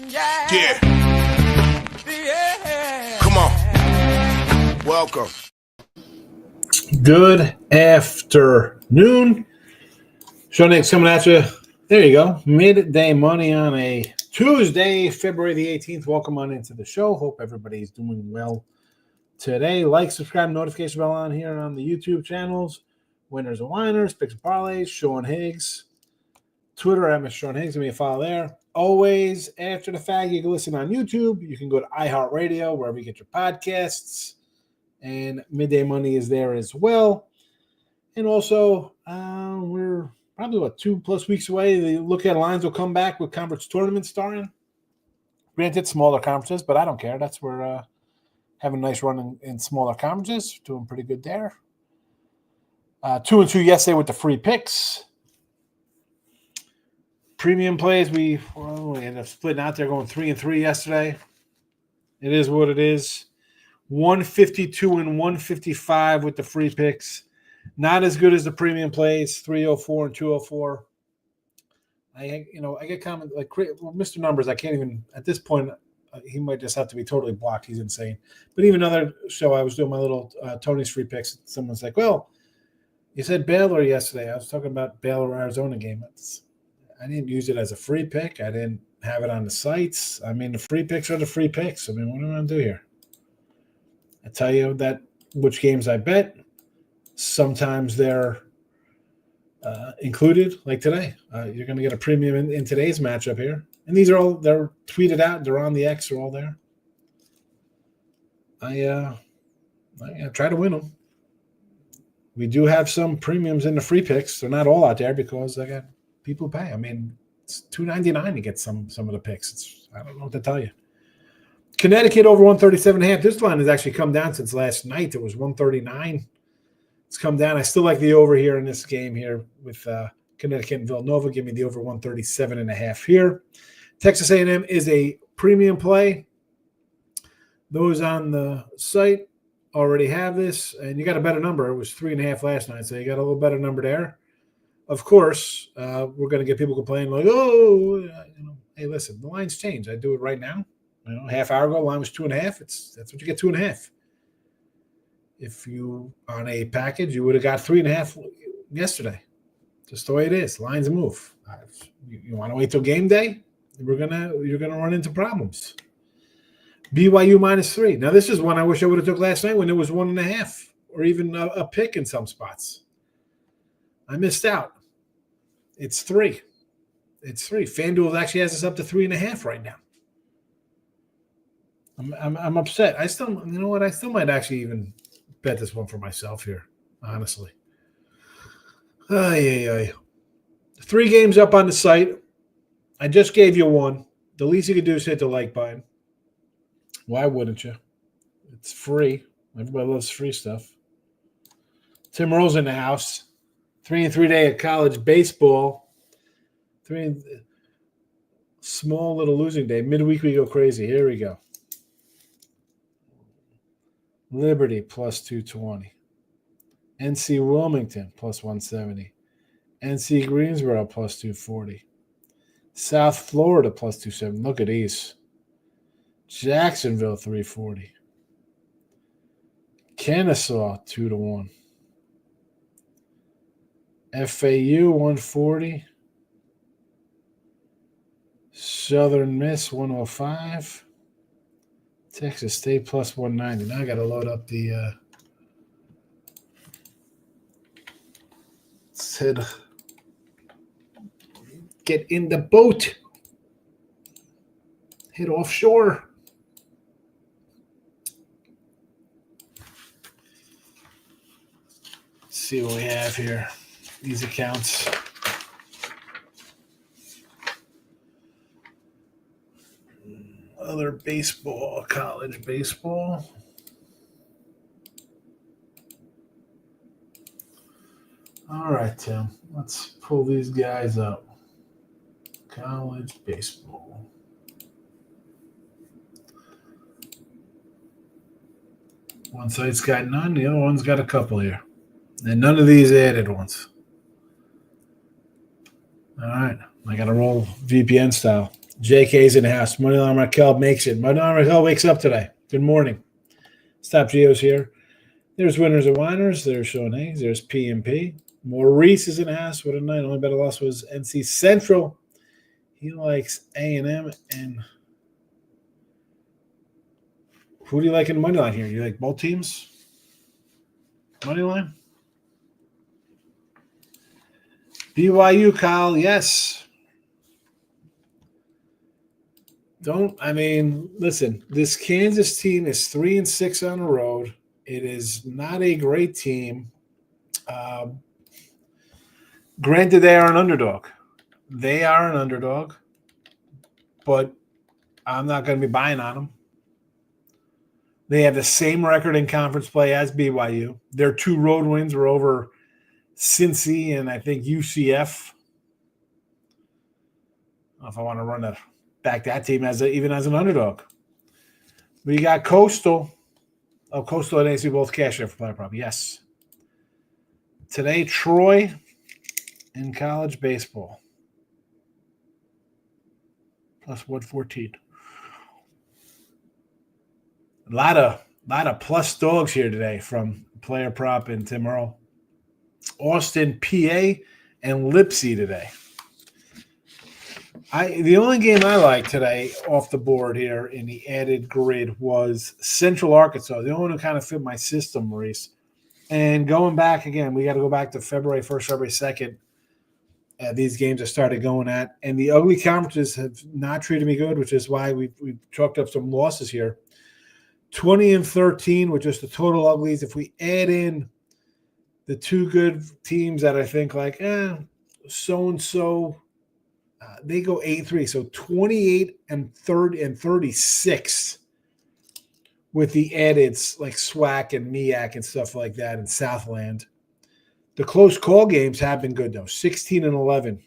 Yeah. Come on. Welcome. Good afternoon. Sean Higgs coming at you. There you go. Midday money on a Tuesday, February the 18th. Welcome on into the show. Hope everybody's doing well today. Like, subscribe, notification bell on here on the YouTube channels. Winners and Whiners, Picks and Parlays, Sean Higgs. Twitter, I'm Sean Higgs. Give me a follow there. Always, after the fact, you can listen on YouTube. You can go to iHeartRadio, wherever you get your podcasts. And Midday Money is there as well. And also, we're probably, 2+ weeks away. The look at lines will come back with conference tournaments starting. Granted, smaller conferences, but I don't care. That's where having a nice run in smaller conferences. Doing pretty good there. 2-2 yesterday with the free picks. Premium plays, we ended up splitting out there, going 3-3 yesterday. It is what it is. 152 and 155 with the free picks. Not as good as the premium plays, 304 and 204. I get comments like, well, Mr. Numbers, I can't even, at this point, he might just have to be totally blocked. He's insane. But even another show, I was doing my little Tony's free picks. Someone's like, well, you said Baylor yesterday. I was talking about Baylor-Arizona game. I didn't use it as a free pick. I didn't have it on the sites. I mean, the free picks are the free picks. I mean, what am I going to do here? I tell you that which games I bet. Sometimes they're included, like today. You're going to get a premium in today's matchup here. And these are all, they're tweeted out. They're on the X. They're all there. I try to win them. We do have some premiums in the free picks. They're not all out there because I got people pay. I mean, it's $2.99 to get some of the picks. I don't know what to tell you. Connecticut over 137.5. This line has actually come down since last night. It was 139. It's come down. I still like the over here in this game here with Connecticut and Villanova. Give me the over 137.5 here. Texas A&M is a premium play. Those on the site already have this, and you got a better number. It was 3.5 last night, so you got a little better number there. Of course, we're going to get people complaining like, hey, listen, the lines change. I do it right now. Half hour ago, the line was 2.5. That's what you get, 2.5. If you on a package, you would have got 3.5 yesterday. Just the way it is. Lines move. You want to wait till game day? You're gonna run into problems. BYU -3. Now this is one I wish I would have took last night when it was 1.5 or even a pick in some spots. I missed out. It's 3. It's 3. FanDuel actually has us up to 3.5 right now. I'm upset. I still, you know what? I still might actually even bet this one for myself here, honestly. 3 games up on the site. I just gave you one. The least you can do is hit the like button. Why wouldn't you? It's free. Everybody loves free stuff. Tim Rose in the house. 3-3 day at college baseball. Small little losing day. Midweek we go crazy. Here we go. Liberty +220. NC Wilmington +170. NC Greensboro +240. South Florida +270. Look at these. Jacksonville 340. Kennesaw 2-1. FAU 140. Southern Miss 105. Texas State +190. Now I got to load up the said get in the boat. Hit offshore. Let's see what we have here. These accounts. Other baseball, college baseball. All right, Tim. Let's pull these guys up. College baseball. One site's got none. The other one's got a couple here. And none of these added ones. All right. I got to roll VPN style. JK's in the house. Moneyline Raquel makes it. Moneyline Raquel wakes up today. Good morning. Stop Geo's here. There's Winners and Whiners. There's Sean Hayes. There's PMP. Maurice is in the house. What a night. Only bet I lost was NC Central. He likes A&M. And who do you like in the money line here? You like both teams? Money line? BYU, Kyle, yes. Listen, this Kansas team is 3-6 on the road. It is not a great team. Granted, they are an underdog. They are an underdog, but I'm not going to be buying on them. They have the same record in conference play as BYU. Their 2 road wins were over Cincy and I think UCF. I don't know if I want to run back that team even as an underdog. We got Coastal. Oh, Coastal and AC both cash in for player prop. Yes. Today, Troy in college baseball. Plus 114. A lot of plus dogs here today from player prop and Tim Earl. Austin, PA, and Lipsy today. The only game I like today off the board here in the added grid was Central Arkansas. The only one who kind of fit my system, Maurice. And going back again, we got to go back to February 1st, February 2nd. These games have started going at. And the ugly conferences have not treated me good, which is why we've chalked up some losses here. 20-13 with just the total uglies. If we add in the 2 good teams that I think like, so-and-so, they go 8-3. So 28-36 with the addeds like SWAC and MEAC and stuff like that in Southland. The close call games have been good, though. 16-11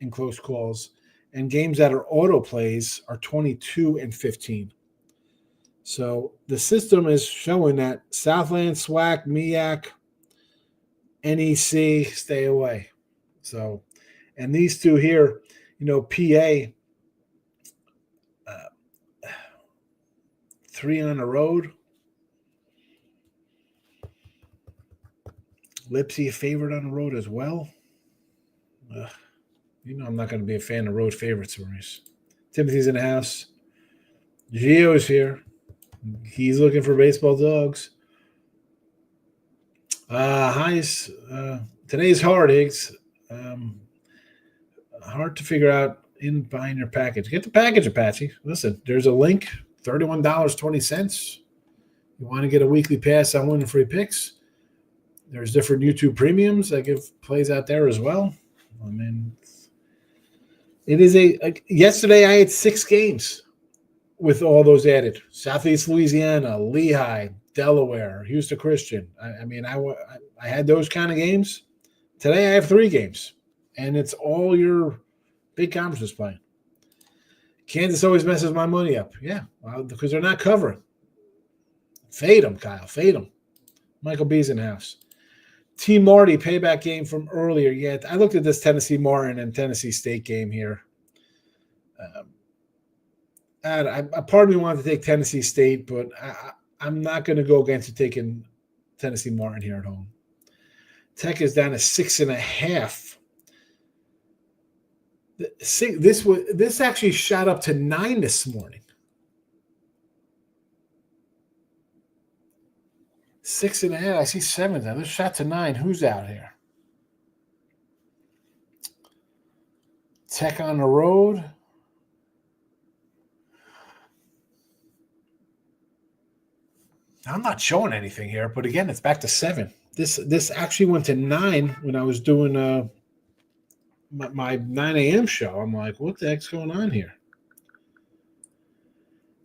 in close calls. And games that are auto plays are 22-15. So the system is showing that Southland, SWAC, MEAC, NEC, stay away. So, and these 2 here, PA, 3 on the road. Lipsy favorite on the road as well. I'm not going to be a fan of road favorites, Maurice. Timothy's in the house. Gio's here. He's looking for baseball dogs. Highs. Today's hard, Higgs. Hard to figure out in buying your package. Get the package, Apache. Listen, there's a link, $31.20. You want to get a weekly pass on winning free picks? There's different YouTube premiums that give plays out there as well. It is yesterday I had 6 games with all those added. Southeast Louisiana, Lehigh, Delaware, Houston Christian. I had those kind of games. Today I have 3 games, and it's all your big conferences playing. Kansas always messes my money up. Yeah, because they're not covering. Fade them, Kyle. Fade them. Michael B's in the house. T. Marty, payback game from earlier. Yeah, I looked at this Tennessee Martin and Tennessee State game here. A part of me wanted to take Tennessee State, but I'm not going to go against taking Tennessee Martin here at home. Tech is down to 6.5. This actually shot up to 9 this morning. 6.5. I see 7 now. This shot to 9. Who's out here? Tech on the road. I'm not showing anything here, but again, it's back to 7. This actually went to 9 when I was doing my 9 a.m. show. I'm like, what the heck's going on here?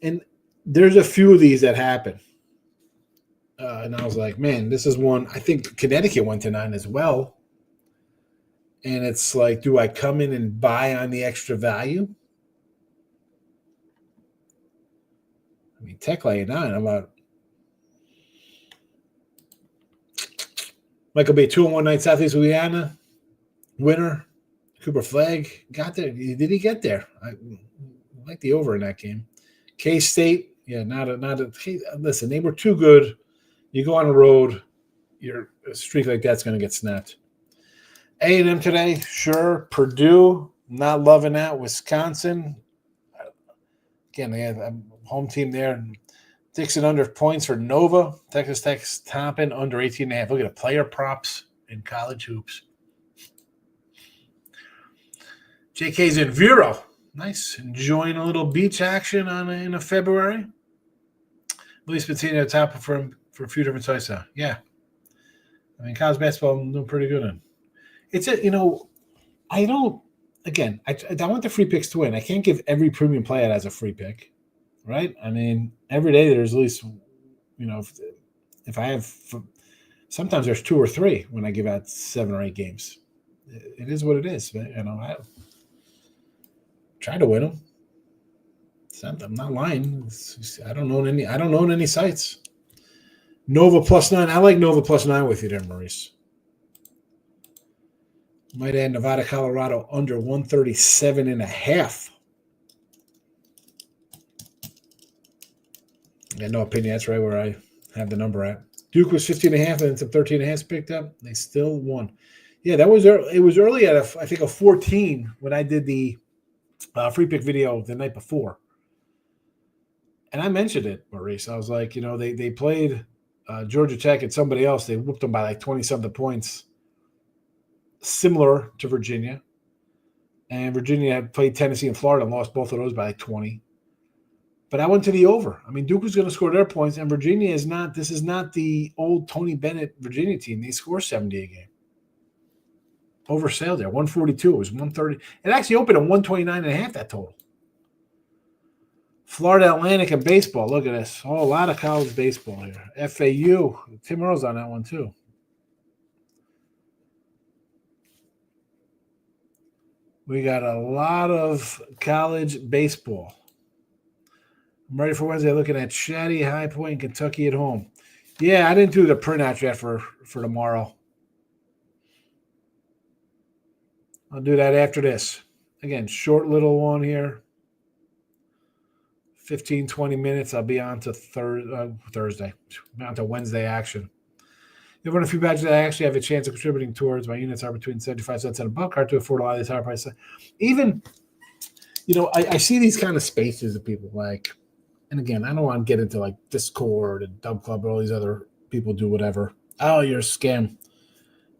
And there's a few of these that happen. And I was like, man, this is one. I think Connecticut went to 9 as well. And it's like, do I come in and buy on the extra value? I mean, Tech laying 9. I'm about Michael B. 2-1 night, Southeast Louisiana. Winner. Cooper Flagg got there. Did he get there? I like the over in that game. K-State, yeah, not a. Listen, they were too good. You go on the road, a streak like that's going to get snapped. A&M today, sure. Purdue, not loving that. Wisconsin, again, they have a home team there. Dixon under points for Nova. Texas Tech's topping under 18.5. Look at the player props in college hoops. JK's in Vero. Nice. Enjoying a little beach action in February. Luis Patino top for a few different sites now. Yeah. I mean, college basketball I'm doing pretty good in. It's I don't, again, I want the free picks to win. I can't give every premium play out as a free pick. Right? I mean, every day there's at least, if I have, sometimes there's 2 or 3 when I give out 7 or 8 games. It is what it is. I try to win them. I'm not lying. I don't own any sites. Nova +9. I like Nova +9 with you there, Maurice. Might add Nevada, Colorado under 137.5. I no opinion. That's right where I have the number at. Duke was 15.5 and some 13.5 picked up. They still won. Yeah, that was early. It was early at I think a 14 when I did the free pick video the night before, and I mentioned it, Maurice. I was like, they played Georgia Tech and somebody else. They whooped them by like 20-something points, similar to Virginia. And Virginia had played Tennessee and Florida and lost both of those by like 20. But I went to the over. I mean, Duke was going to score their points, and Virginia is not. This is not the old Tony Bennett Virginia team. They score 70 a game. Oversailed there, 142. It was 130. It actually opened at 129.5, that total. Florida Atlantic and baseball. Look at this. Oh, a lot of college baseball here. FAU. Tim Earle's on that one, too. We got a lot of college baseball. I'm ready for Wednesday. Looking at Shaddy, High Point, Kentucky at home. Yeah, I didn't do the printout yet for tomorrow. I'll do that after this. Again, short little one here. 15, 20 minutes. I'll be on to Thursday. On to Wednesday action. You'll run a few badges that I actually have a chance of contributing towards. My units are between 75 cents and $1 hard to afford a lot of these higher prices. Even, I see these kind of spaces of people like, and again, I don't want to get into like Discord and Dub Club and all these other people do whatever. Oh, you're a scam.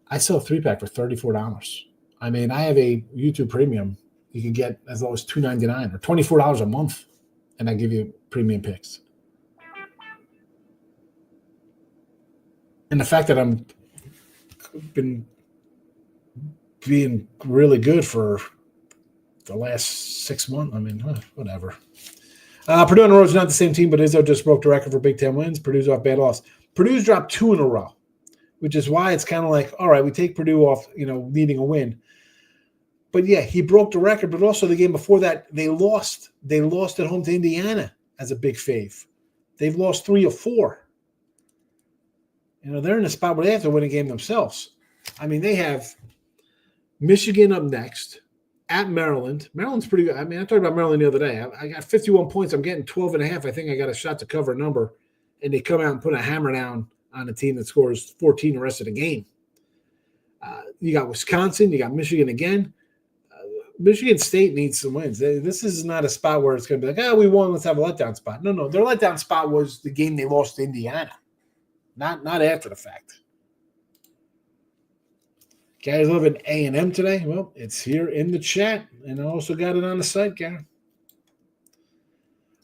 I sell a 3-pack for $34. I mean, I have a YouTube premium. You can get as low as $2.99 or $24 a month, and I give you premium picks. And the fact that I'm been being really good for the last 6 months, I mean, whatever. Purdue on the road is not the same team, but Izzo just broke the record for Big Ten wins. Purdue's off bad loss. Purdue's dropped 2 in a row, which is why it's kind of like, all right, we take Purdue off, needing a win. But yeah, he broke the record, but also the game before that, they lost. They lost at home to Indiana as a big fave. They've lost 3 or 4. They're in a spot where they have to win a game themselves. I mean, they have Michigan up next at Maryland. Maryland's pretty good. I mean, I talked about Maryland the other day. I got 51 points. I'm getting 12.5. I think I got a shot to cover a number. And they come out and put a hammer down on a team that scores 14 the rest of the game. You got Wisconsin. You got Michigan again. Michigan State needs some wins. This is not a spot where it's going to be like, we won, let's have a letdown spot. No. Their letdown spot was the game they lost to Indiana. Not after the fact. Guys loving A&M today? Well, it's here in the chat. And I also got it on the site, Gary.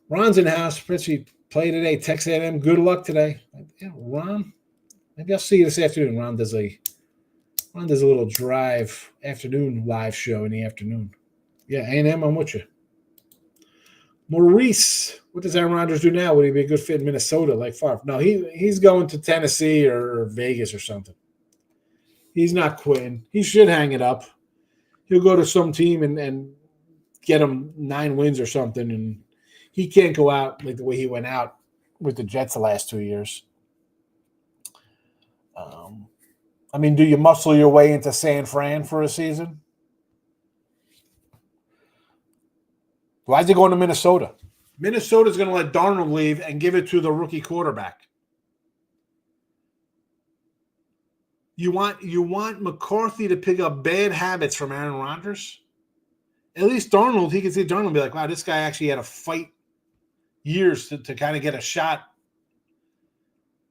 Ron's in the house. Pretty play today. Texas A&M. Good luck today. Yeah, Ron. Maybe I'll see you this afternoon. Ron does a little drive afternoon live show in the afternoon. Yeah, A&M, I'm with you. Maurice, what does Aaron Rodgers do now? Would he be a good fit in Minnesota like Favre? No, he's going to Tennessee or Vegas or something. He's not quitting. He should hang it up. He'll go to some team and get him 9 wins or something, and he can't go out like the way he went out with the Jets the last 2 years. I mean, do you muscle your way into San Fran for a season? Why is he going to Minnesota? Minnesota's going to let Darnold leave and give it to the rookie quarterback. You want McCarthy to pick up bad habits from Aaron Rodgers? At least Darnold, he can see Darnold and be like, wow, this guy actually had to fight years to kind of get a shot.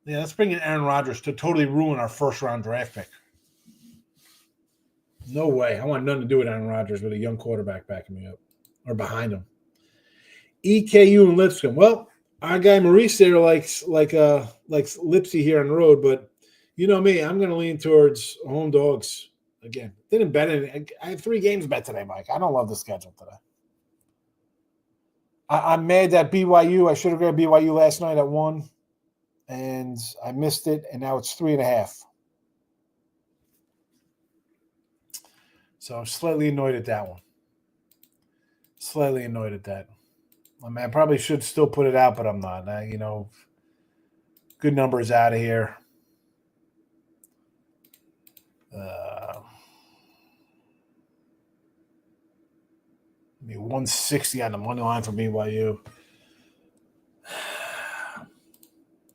Yeah, let's bring in Aaron Rodgers to totally ruin our first-round draft pick. No way. I want nothing to do with Aaron Rodgers with a young quarterback backing me up or behind him. EKU and Lipscomb. Well, our guy Maurice there likes Lipsy here on the road, but you know me, I'm going to lean towards home dogs again. Didn't bet any. I have 3 games bet today, Mike. I don't love the schedule today. I'm mad that BYU. I should have got BYU last night at 1, and I missed it, and now it's 3.5. So I'm slightly annoyed at that one. Slightly annoyed at that. I mean, I probably should still put it out, but I'm not. Good numbers out of here. Maybe 160 on the money line for BYU.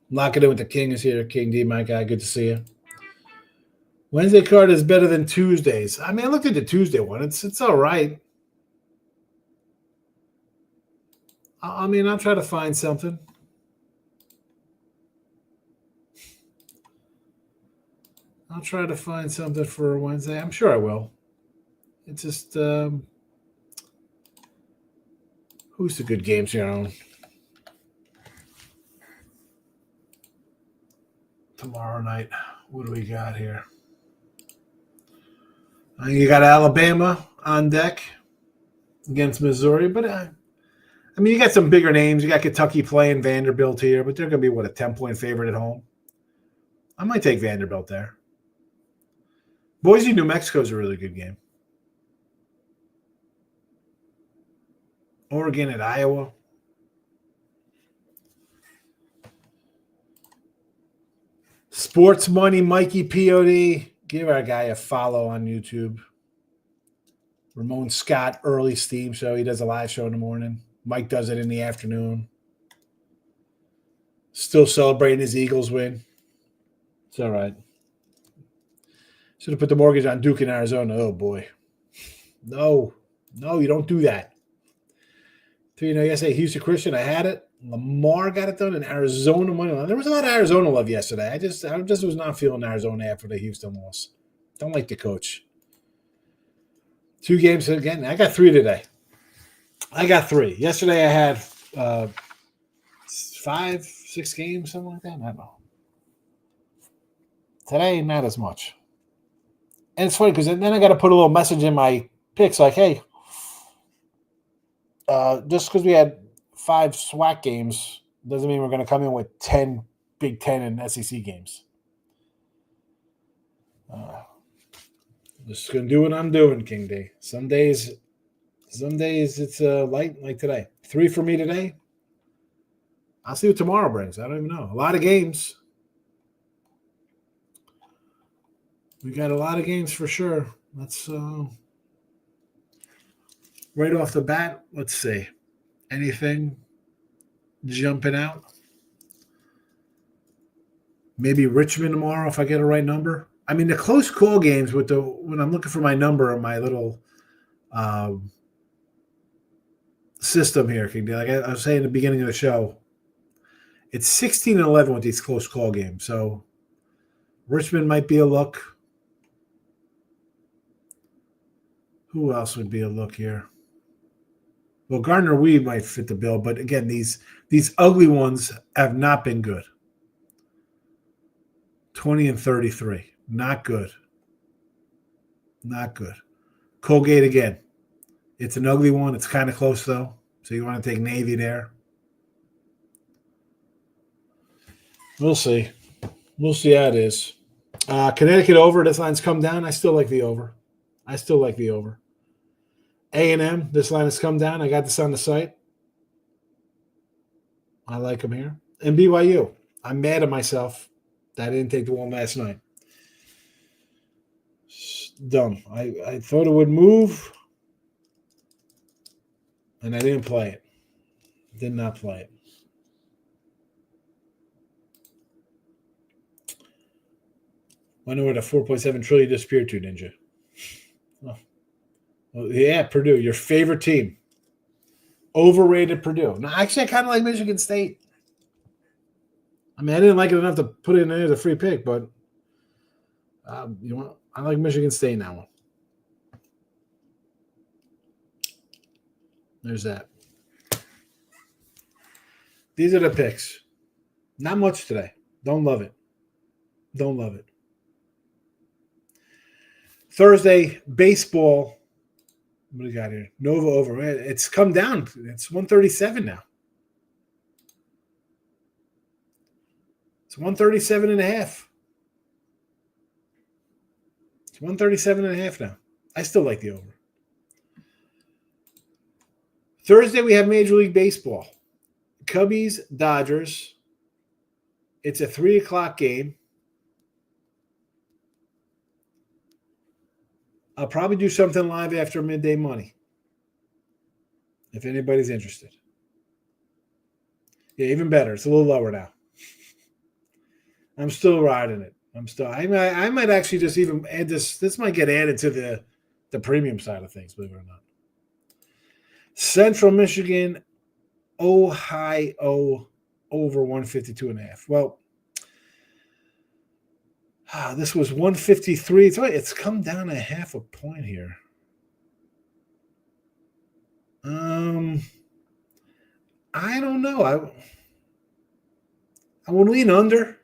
Lock it in with the King is here. King D, my guy. Good to see you. Wednesday card is better than Tuesdays. I mean, I looked at the Tuesday one. It's all right. I mean, I'll try to find something. I'll try to find something for Wednesday. I'm sure I will. It's just who's the good games here on tomorrow night? What do we got here? You got Alabama on deck against Missouri, but I mean, you got some bigger names. You got Kentucky playing Vanderbilt here, but they're going to be, a 10-point favorite at home? I might take Vanderbilt there. Boise, New Mexico is a really good game. Oregon at Iowa. Sports Money, Mikey POD. Give our guy a follow on YouTube. Ramon Scott, early Steam show. He does a live show in the morning. Mike does it in the afternoon. Still celebrating his Eagles win. It's all right. Should have put the mortgage on Duke in Arizona. Oh, boy. No, you don't do that. Yesterday, Houston Christian, I had it. Lamar got it done in Arizona money line. There was a lot of Arizona love yesterday. I just was not feeling Arizona after the Houston loss. Don't like the coach. 2 games again. I got 3 today. Yesterday I had 5, 6 games, something like that. I don't know. Today, not as much. And it's funny because then I got to put a little message in my picks like, hey, just because we had 5 SWAC games doesn't mean we're going to come in with 10 Big Ten and SEC games. Just going to do what I'm doing, King D. Some days it's light like today. 3 for me today. I'll see what tomorrow brings. I don't even know. A lot of games. We got a lot of games for sure. Let's right off the bat, let's see. Anything jumping out? Maybe Richmond tomorrow if I get a right number. I mean, the close call games when I'm looking for my number on my little system here, like I was saying at the beginning of the show, it's 16-11 with these close call games. So Richmond might be a look. Who else would be a look here? Well, Gardner Weed might fit the bill, but again, these ugly ones have not been good. 20-33. Not good. Not good. Colgate again. It's an ugly one. It's kind of close, though. So you want to take Navy there. We'll see. We'll see how it is. Connecticut over. This line's come down. I still like the over. A&M, this line has come down. I got this on the site. I like them here. And BYU. I'm mad at myself that I didn't take the one last night. It's dumb. I thought it would move. And I didn't play it. Did not play it. Wonder where the 4.7 trillion disappeared to, Ninja. Oh. Well, yeah, Purdue, your favorite team. Overrated Purdue. No, actually, I kind of like Michigan State. I mean, I didn't like it enough to put it in there as a free pick, but you know, I like Michigan State now. There's that. These are the picks. Not much today. Don't love it. Don't love it. Thursday, baseball. What do we got here? Nova over. It's come down. It's 137 now. It's 137 and a half. It's 137 and a half now. I still like the over. Thursday, we have Major League Baseball. Cubbies, Dodgers. It's a 3 o'clock game. I'll probably do something live after midday money. If anybody's interested. Yeah, even better. It's a little lower now. I'm still riding it. I might actually just even add this. This might get added to the premium side of things, believe it or not. Central Michigan, Ohio over 152.5. Well, this was 153. It's come down a half a point here. I don't know. I would lean under,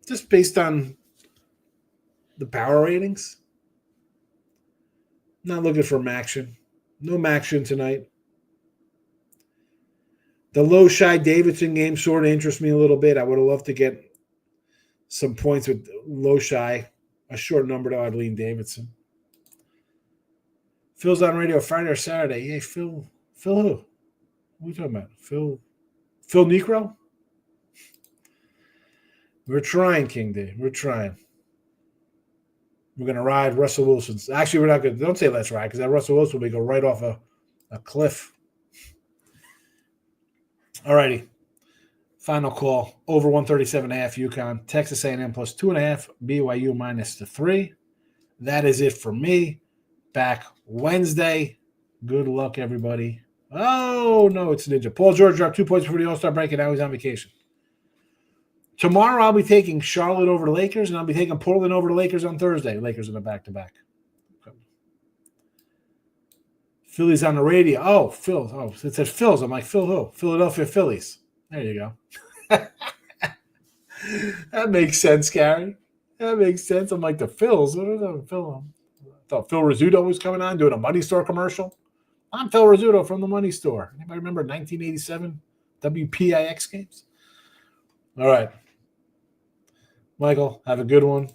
just based on the power ratings. Not looking for action. No action tonight. The Loshai Davidson game sort of interests me a little bit. I would have loved to get some points with Loshai. A short number, though, I'd lean Davidson. Phil's on radio Friday or Saturday. Hey, Phil who? What are we talking about? Phil Necro? We're trying, King D. We're trying. We're going to ride Russell Wilson's. Actually, we're not going to. Don't say let's ride, because that Russell Wilson will go right off a cliff. All righty. Final call. Over 137.5 UConn. Texas A&M plus 2.5. BYU minus the 3. That is it for me. Back Wednesday. Good luck, everybody. Oh, no, it's Ninja. Paul George dropped 2 points before the All-Star break, and now he's on vacation. Tomorrow, I'll be taking Charlotte over the Lakers, and I'll be taking Portland over the Lakers on Thursday. Lakers in a back-to-back. Phillies on the radio. Oh, Phil. Oh, it says Phil's. I'm like, Phil who? Philadelphia Phillies. There you go. That makes sense, Gary. That makes sense. I'm like, the Phils. What is that? Phil? I thought Phil Rizzuto was coming on doing a Money Store commercial. I'm Phil Rizzuto from the Money Store. Anybody remember 1987 WPIX games? All right. Michael, have a good one.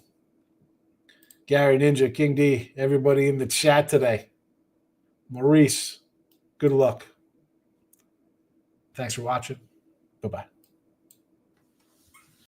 Gary, Ninja, King D, everybody in the chat today. Maurice, good luck. Thanks for watching. Bye-bye.